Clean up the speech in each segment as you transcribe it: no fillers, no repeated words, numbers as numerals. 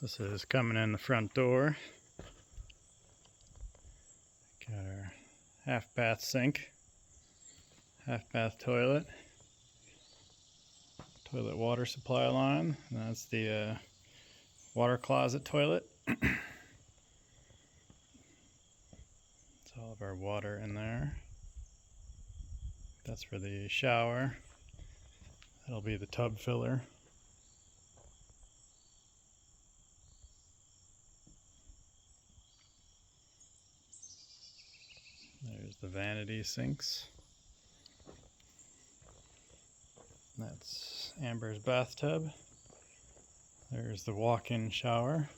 This is coming in the front door. Got our half bath sink, half bath toilet, toilet water supply line. And that's the water closet toilet. It's all of our water in there. That's for the shower. That'll be the tub filler. There's the vanity sinks. That's Amber's bathtub. There's the walk-in shower.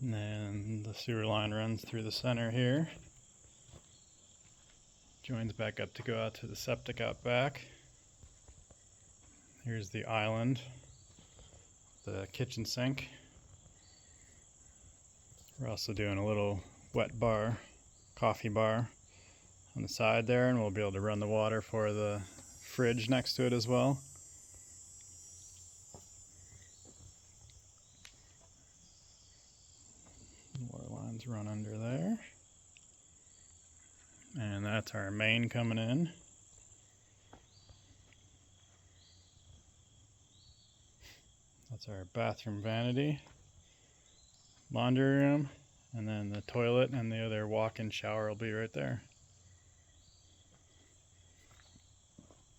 And then the sewer line runs through the center here. Joins back up to go out to the septic out back. Here's the island, the kitchen sink. We're also doing a little wet bar, coffee bar on the side there, and we'll be able to run the water for the fridge next to it as well. Water lines run under there. And that's our main coming in. That's our bathroom vanity, laundry room, and then the toilet and the other walk-in shower will be right there.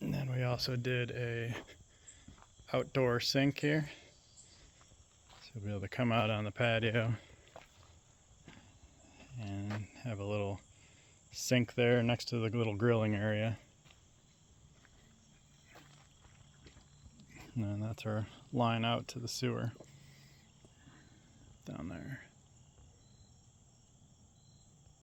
And then we also did a outdoor sink here. So you'll be able to come out on the patio and have a little sink there next to the little grilling area. And then that's our line out to the sewer down there.